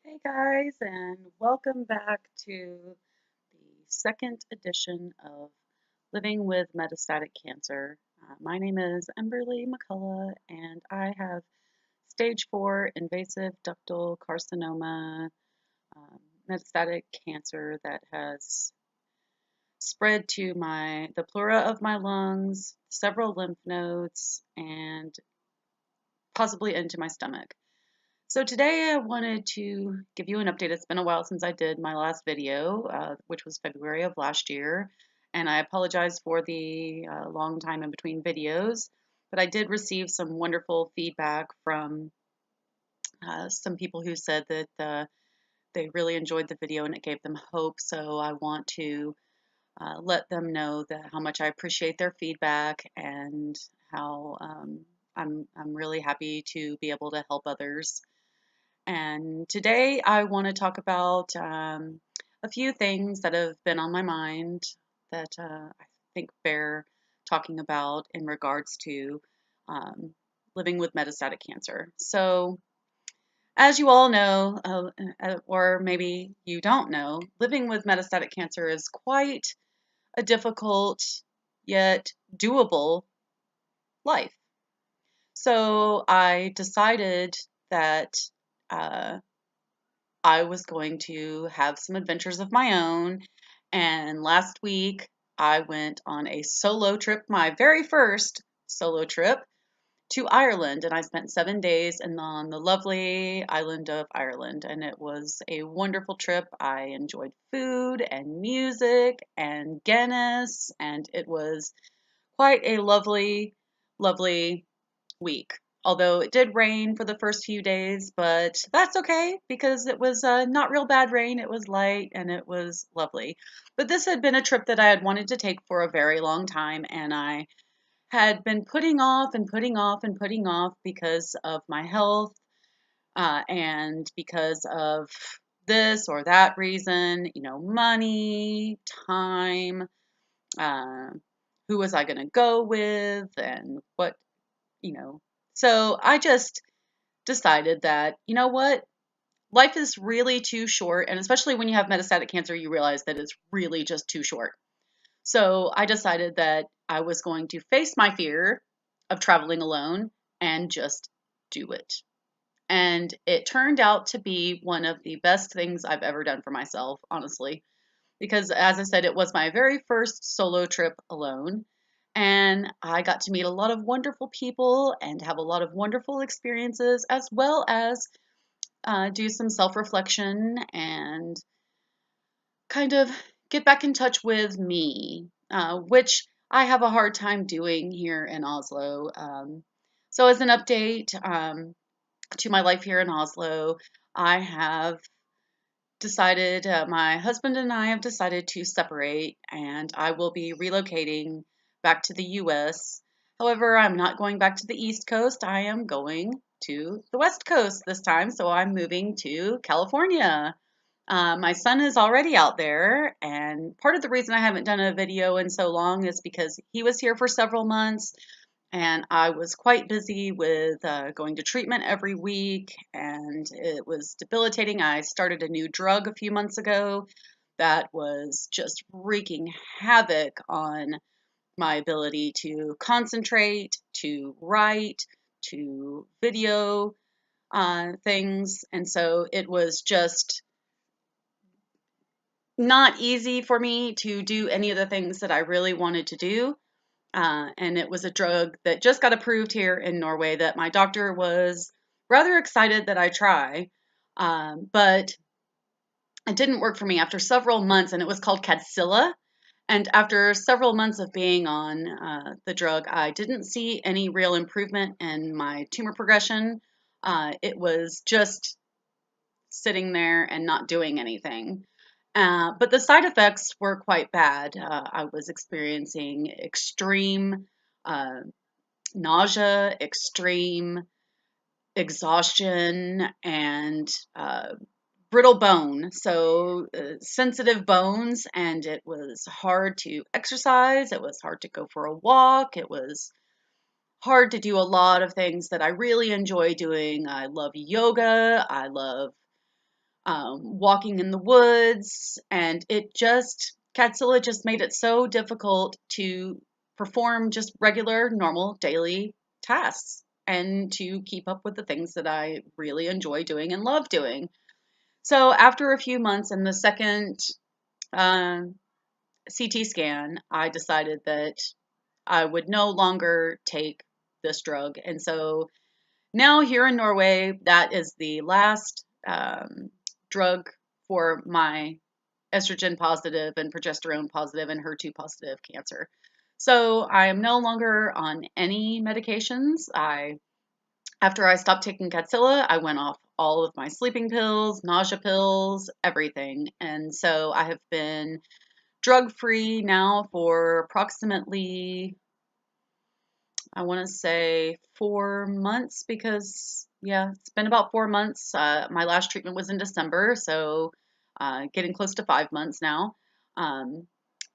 Hey guys, and welcome back to the second edition of Living with Metastatic Cancer. My name is Emberlea McCulligh, and I have stage 4 invasive ductal carcinoma, um, metastatic cancer that has spread to the pleura of my lungs, several lymph nodes, and possibly into my stomach. So today I wanted to give you an update. It's been a while since I did my last video, which was February of last year, and I apologize for the long time in between videos, but I did receive some wonderful feedback from some people who said that they really enjoyed the video and it gave them hope. So I want to let them know that how much I appreciate their feedback and how I'm really happy to be able to help others. And today I want to talk about a few things that have been on my mind that I think bear talking about in regards to um, living with metastatic cancer. So, as you all know, or maybe you don't know, living with metastatic cancer is quite a difficult yet doable life. So, I decided that. Uh, I was going to have some adventures of my own. And last week, I went on a solo trip, my very first solo trip to Ireland. And I spent 7 days on the lovely island of Ireland. And it was a wonderful trip. I enjoyed food and music and Guinness. And it was quite a lovely, lovely week. Although it did rain for the first few days, but that's okay because it was not real bad rain. It was light and it was lovely. But this had been a trip that I had wanted to take for a very long time, and I had been putting off and putting off and putting off because of my health and because of this or that reason, money, time, uh, who was I going to go with, and what you know. So I just decided that, you know what? Life is really too short. And especially when you have metastatic cancer, you realize that it's really just too short. So I decided that I was going to face my fear of traveling alone and just do it. And it turned out to be one of the best things I've ever done for myself, honestly. Because as I said, it was my very first solo trip alone. And I got to meet a lot of wonderful people and have a lot of wonderful experiences, as well as do some self reflection and kind of get back in touch with me, which I have a hard time doing here in Oslo. So, as an update to my life here in Oslo, I have decided, my husband and I have decided to separate, and I will be relocating back to the US. However, I'm not going back to the East Coast. I am going to the West Coast this time, so I'm moving to California. My son is already out there, and part of the reason I haven't done a video in so long is because he was here for several months and I was quite busy with going to treatment every week, and it was debilitating. I started a new drug a few months ago that was just wreaking havoc on my ability to concentrate, to write, to video things. And so it was just not easy for me to do any of the things that I really wanted to do. And it was a drug that just got approved here in Norway that my doctor was rather excited that I try. But it didn't work for me after several months, and it was called Cadsilla. And after several months of being on the drug, I didn't see any real improvement in my tumor progression. It was just sitting there and not doing anything. But the side effects were quite bad. I was experiencing extreme uh, nausea, extreme exhaustion, and brittle bone. So, sensitive bones, and it was hard to exercise. It was hard to go for a walk. It was hard to do a lot of things that I really enjoy doing. I love yoga. I love walking in the woods, and Catzilla just made it so difficult to perform just regular, normal, daily tasks and to keep up with the things that I really enjoy doing and love doing. So after a few months and the second CT scan, I decided that I would no longer take this drug. And so now here in Norway, that is the last drug for my estrogen positive and progesterone positive and HER2 positive cancer. So I am no longer on any medications. After I stopped taking Catzilla, I went off all of my sleeping pills, nausea pills, everything. And so I have been drug free now for approximately, I want to say 4 months, because yeah, it's been about 4 months. My last treatment was in December, so getting close to 5 months now. Um,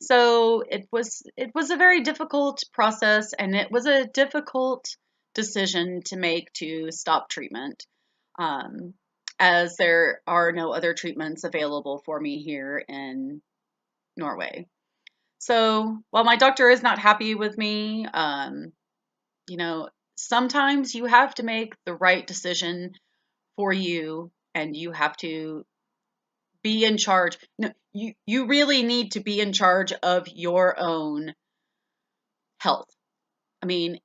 so it was a very difficult process, and it was a difficult decision to make to stop treatment, um, as there are no other treatments available for me here in Norway. So while my doctor is not happy with me, you know, sometimes you have to make the right decision for you, and you have to be in charge. No, you really need to be in charge of your own health. I mean,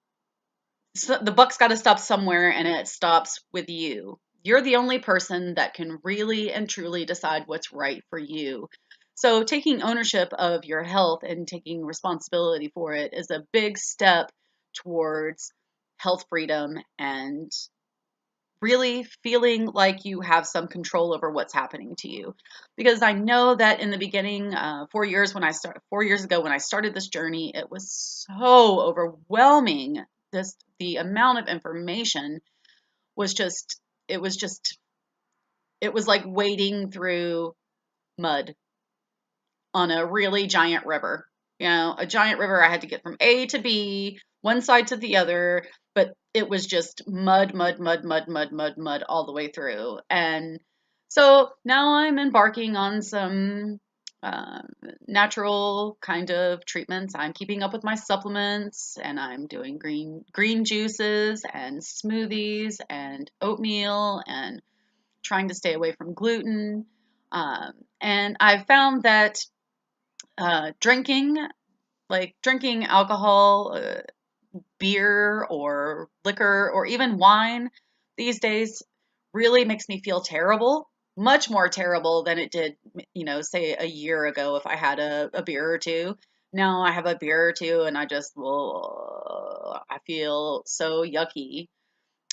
so the buck's got to stop somewhere, and it stops with you. You're the only person that can really and truly decide what's right for you. So taking ownership of your health and taking responsibility for it is a big step towards health freedom and really feeling like you have some control over what's happening to you. Because I know that in the beginning, 4 years ago when I started this journey, it was so overwhelming. The amount of information was just, it was just, it was like wading through mud on a really giant river. You know, a giant river I had to get from A to B, one side to the other, but it was just mud, mud, mud, mud, mud, mud, mud all the way through. And so now I'm embarking on some uh, natural kind of treatments. I'm keeping up with my supplements, and I'm doing green juices and smoothies and oatmeal and trying to stay away from gluten. And I've found that drinking, like drinking alcohol, beer or liquor or even wine these days really makes me feel terrible, much more terrible than it did, say a year ago if I had a beer or two. Now I have a beer or two and I just, well, I feel so yucky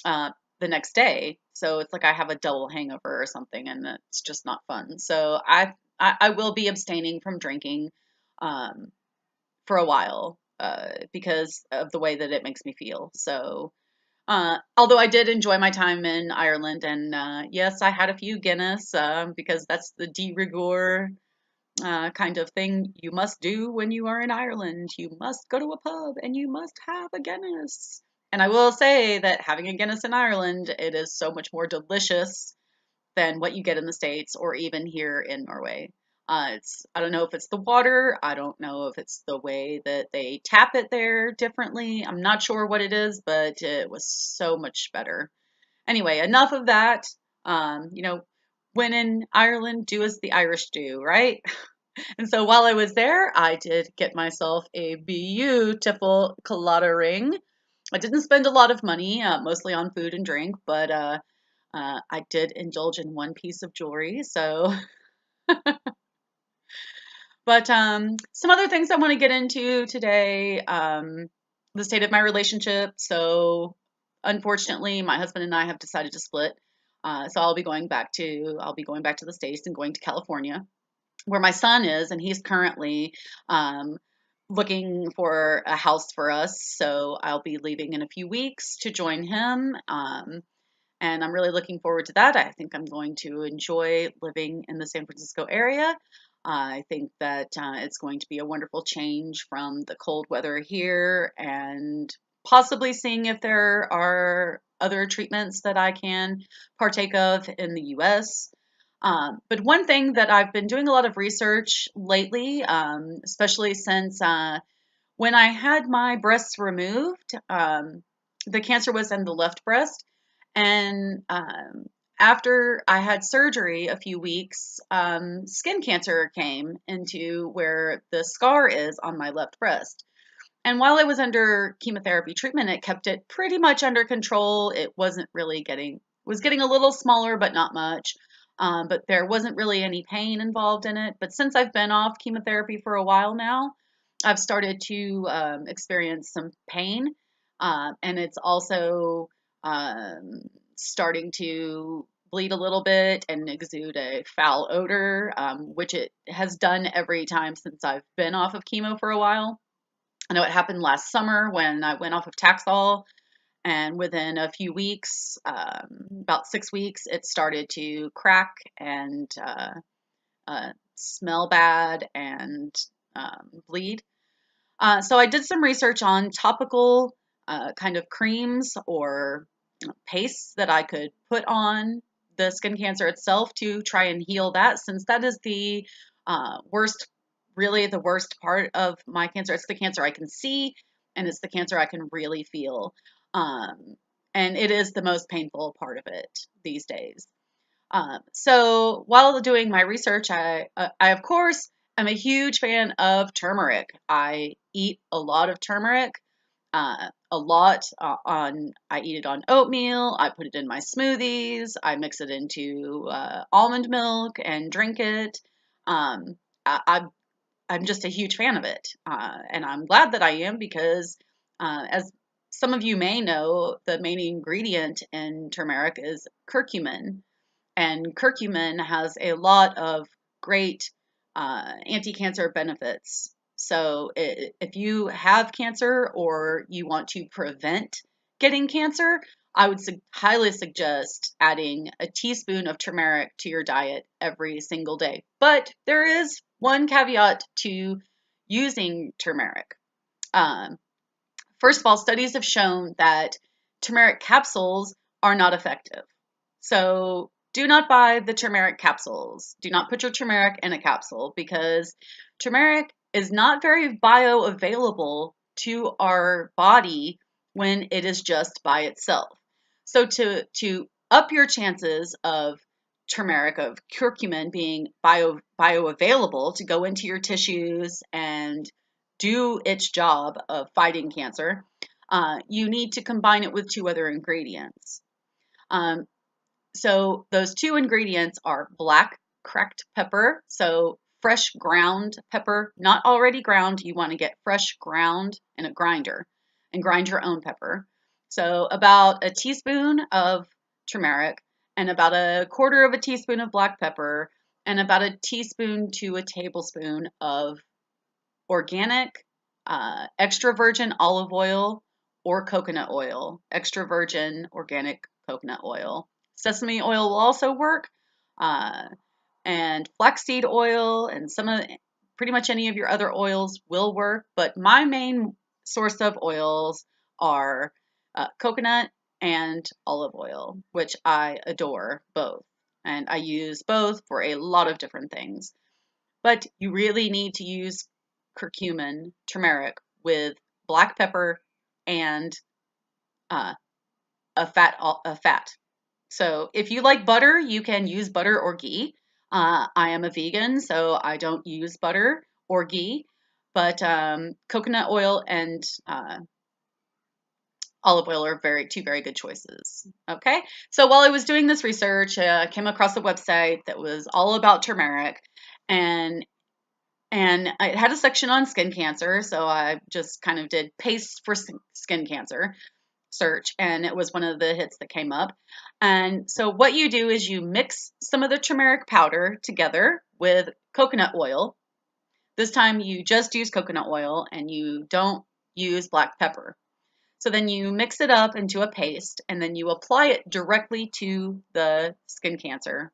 uh, the next day. So it's like I have a double hangover or something, and it's just not fun. So I will be abstaining from drinking um, for a while because of the way that it makes me feel. So although I did enjoy my time in Ireland, and yes, I had a few Guinness because that's the de rigueur kind of thing you must do when you are in Ireland. You must go to a pub and you must have a Guinness. And I will say that having a Guinness in Ireland, it is so much more delicious than what you get in the States or even here in Norway. I don't know if it's the water. I don't know if it's the way that they tap it there differently. I'm not sure what it is, but it was so much better. Anyway, enough of that. When in Ireland, do as the Irish do, right? And so while I was there, I did get myself a beautiful collada ring. I didn't spend a lot of money, mostly on food and drink, but I did indulge in one piece of jewelry. So, but some other things I want to get into today. The state of my relationship. So, unfortunately, my husband and I have decided to split. So I'll be going back to the States and going to California, where my son is, and he's currently um, looking for a house for us. So I'll be leaving in a few weeks to join him. And I'm really looking forward to that. I think I'm going to enjoy living in the San Francisco area. I think that it's going to be a wonderful change from the cold weather here, and possibly seeing if there are other treatments that I can partake of in the US. But one thing that I've been doing a lot of research lately, especially since when I had my breasts removed, the cancer was in the left breast. And after I had surgery a few weeks, skin cancer came into where the scar is on my left breast. And while I was under chemotherapy treatment, it kept it pretty much under control. It wasn't really was getting a little smaller, but not much. But there wasn't really any pain involved in it. But since I've been off chemotherapy for a while now, I've started to experience some pain. And it's also starting to bleed a little bit and exude a foul odor, which it has done every time since I've been off of chemo for a while. I know it happened last summer when I went off of Taxol, and within a few weeks, about 6 weeks, it started to crack and smell bad and bleed. So I did some research on topical kind of creams or pastes that I could put on the skin cancer itself to try and heal that, since that is the worst, really the worst part of my cancer. It's the cancer I can see, and it's the cancer I can really feel. And it is the most painful part of it these days. So while doing my research, I of course am a huge fan of turmeric. I eat a lot of turmeric, I eat it on oatmeal. I put it in my smoothies. I mix it into almond milk and drink it. Um, I, I'm just a huge fan of it, and I'm glad that I am because, as some of you may know, the main ingredient in turmeric is curcumin. And curcumin has a lot of great anti-cancer benefits. So if you have cancer or you want to prevent getting cancer, I would highly suggest adding a teaspoon of turmeric to your diet every single day. But there is one caveat to using turmeric. Um, First of all, studies have shown that turmeric capsules are not effective. So do not buy the turmeric capsules. Do not put your turmeric in a capsule because turmeric is not very bioavailable to our body when it is just by itself. So to up your chances of turmeric, of curcumin being bioavailable to go into your tissues and do its job of fighting cancer, you need to combine it with two other ingredients. Um, so those two ingredients are black cracked pepper, so fresh ground pepper, not already ground. You want to get fresh ground in a grinder and grind your own pepper. So about a teaspoon of turmeric and about a quarter of a teaspoon of black pepper and about a teaspoon to a tablespoon of organic, extra virgin olive oil or coconut oil, extra virgin organic coconut oil. Sesame oil will also work, uh, and flaxseed oil and pretty much any of your other oils will work. But my main source of oils are coconut and olive oil, which I adore both. And I use both for a lot of different things. But you really need to use curcumin, turmeric, with black pepper and uh, a fat. So if you like butter, you can use butter or ghee. I am a vegan, so I don't use butter or ghee, but coconut oil and olive oil are two very good choices. Okay, so while I was doing this research, I came across a website that was all about turmeric, and it had a section on skin cancer, so I just kind of did paste for skin cancer search, and it was one of the hits that came up. And so what you do is you mix some of the turmeric powder together with coconut oil. This time you just use coconut oil and you don't use black pepper. So then you mix it up into a paste and then you apply it directly to the skin cancer.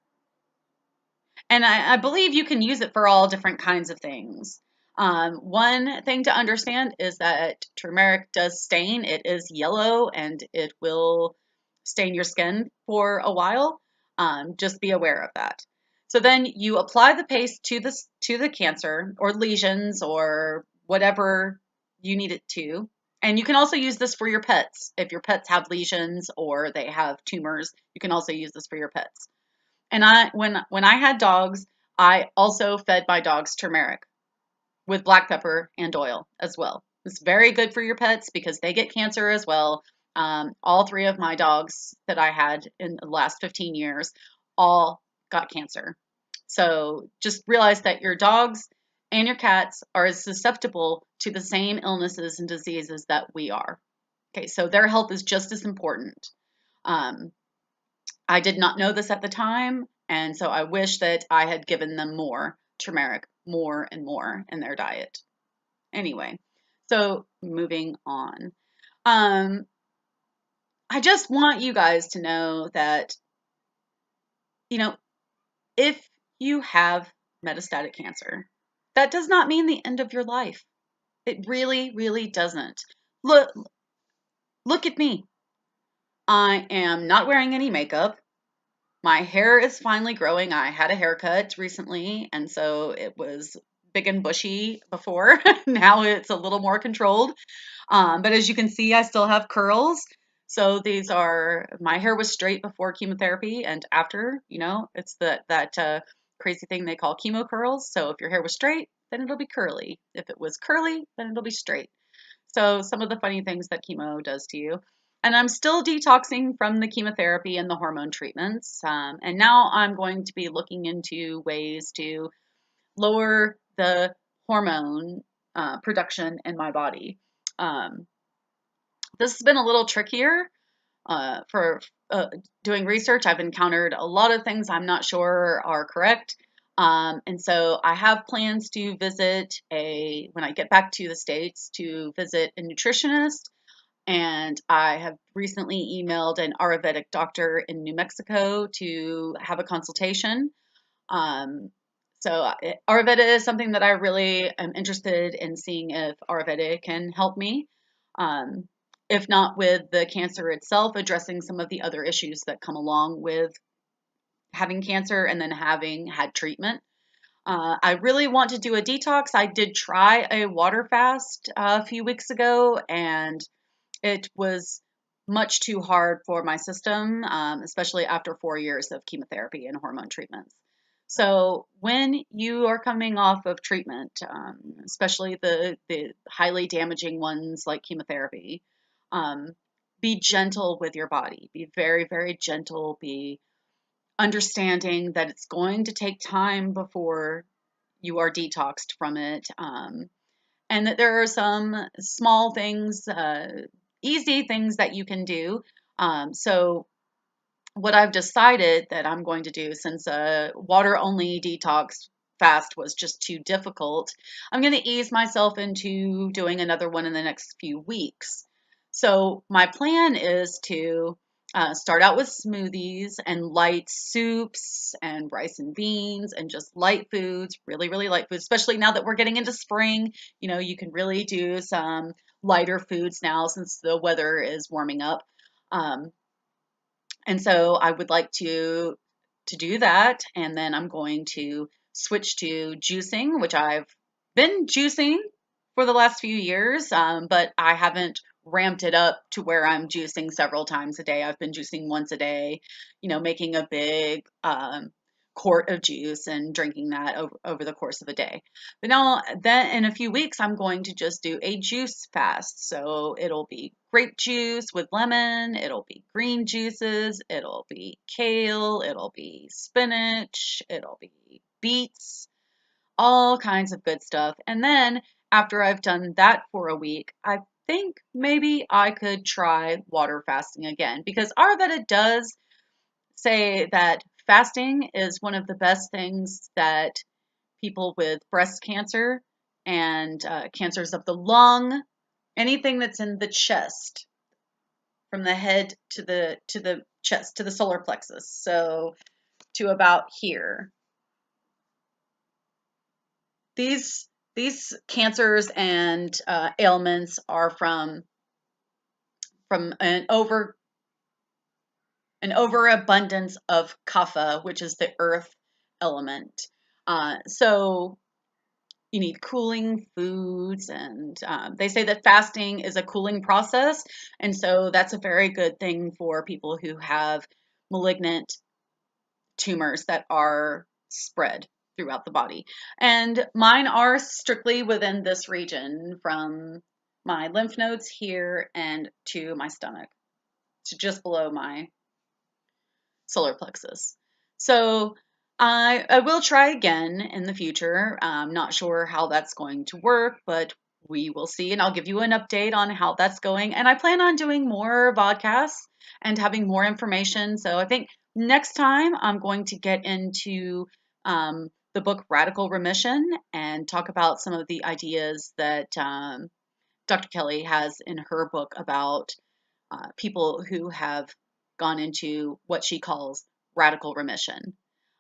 And I believe you can use it for all different kinds of things. One thing to understand is that turmeric does stain. It is yellow and it will stain your skin for a while. Just be aware of that. So then you apply the paste to the cancer or lesions or whatever you need it to. And you can also use this for your pets. If your pets have lesions or they have tumors, you can also use this for your pets. And when I had dogs, I also fed my dogs turmeric with black pepper and oil as well. It's very good for your pets because they get cancer as well. All three of my dogs that I had in the last 15 years all got cancer. So just realize that your dogs and your cats are as susceptible to the same illnesses and diseases that we are. Okay, so their health is just as important. Um, I did not know this at the time, and so I wish that I had given them more turmeric, more and more in their diet. Anyway, so moving on. Um, I just want you guys to know that, you know, if you have metastatic cancer, that does not mean the end of your life. It really, really doesn't. Look at me. I am not wearing any makeup. My hair is finally growing. I had a haircut recently, and so it was big and bushy before. Now it's a little more controlled. But as you can see, I still have curls. So these are, my hair was straight before chemotherapy, and after, it's that crazy thing they call chemo curls. So if your hair was straight, then it'll be curly. If it was curly, then it'll be straight. So some of the funny things that chemo does to you. And I'm still detoxing from the chemotherapy and the hormone treatments. And now I'm going to be looking into ways to lower the hormone production in my body. This has been a little trickier for doing research. I've encountered a lot of things I'm not sure are correct. And so I have plans to visit when I get back to the States, to visit a nutritionist. And I have recently emailed an Ayurvedic doctor in New Mexico to have a consultation. Um, Ayurveda is something that I really am interested in seeing if Ayurveda can help me. Um, if not with the cancer itself, addressing some of the other issues that come along with having cancer and then having had treatment. I really want to do a detox. I did try a water fast a few weeks ago, and it was much too hard for my system, especially after 4 years of chemotherapy and hormone treatments. So when you are coming off of treatment, especially the highly damaging ones like chemotherapy, um, be gentle with your body. Be very, very gentle. Be understanding that it's going to take time before you are detoxed from it. And that there are some small things, easy things that you can do. So what I've decided that I'm going to do, since a water only detox fast was just too difficult, I'm going to ease myself into doing another one in the next few weeks. So my plan is to start out with smoothies and light soups and rice and beans and just light foods, really, really light foods, especially now that we're getting into spring. You can really do some lighter foods now since the weather is warming up. And so I would like to do that, and then I'm going to switch to juicing, which I've been juicing for the last few years, but I haven't ramped it up to where I'm juicing several times a day. I've been juicing once a day, making a big quart of juice and drinking that over the course of a day. But now, then in a few weeks, I'm going to just do a juice fast. So it'll be grape juice with lemon, it'll be green juices, it'll be kale, it'll be spinach, it'll be beets, all kinds of good stuff. And then after I've done that for a week, I think maybe I could try water fasting again, because Ayurveda does say that fasting is one of the best things that people with breast cancer and cancers of the lung, anything that's in the chest, from the head to the chest, to the solar plexus, so to about here. These cancers and ailments are from an overabundance of kapha, which is the earth element. So you need cooling foods, and they say that fasting is a cooling process, and so that's a very good thing for people who have malignant tumors that are spread throughout the body. And mine are strictly within this region, from my lymph nodes here and to my stomach, to just below my solar plexus. So I will try again in the future. I'm not sure how that's going to work, but we will see, and I'll give you an update on how that's going. And I plan on doing more podcasts and having more information. So I think next time I'm going to get into the book Radical Remission and talk about some of the ideas that Dr. Kelly has in her book about people who have gone into what she calls radical remission.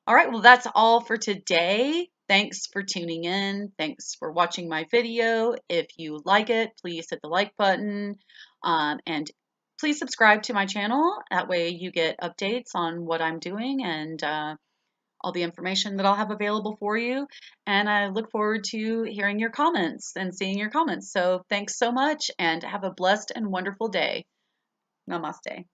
All right, well, that's all for today. Thanks for tuning in. Thanks for watching my video. If you like it, please hit the like button, and please subscribe to my channel. That way you get updates on what I'm doing and all the information that I'll have available for you. And I look forward to hearing your comments and seeing your comments. So thanks so much, and have a blessed and wonderful day. Namaste.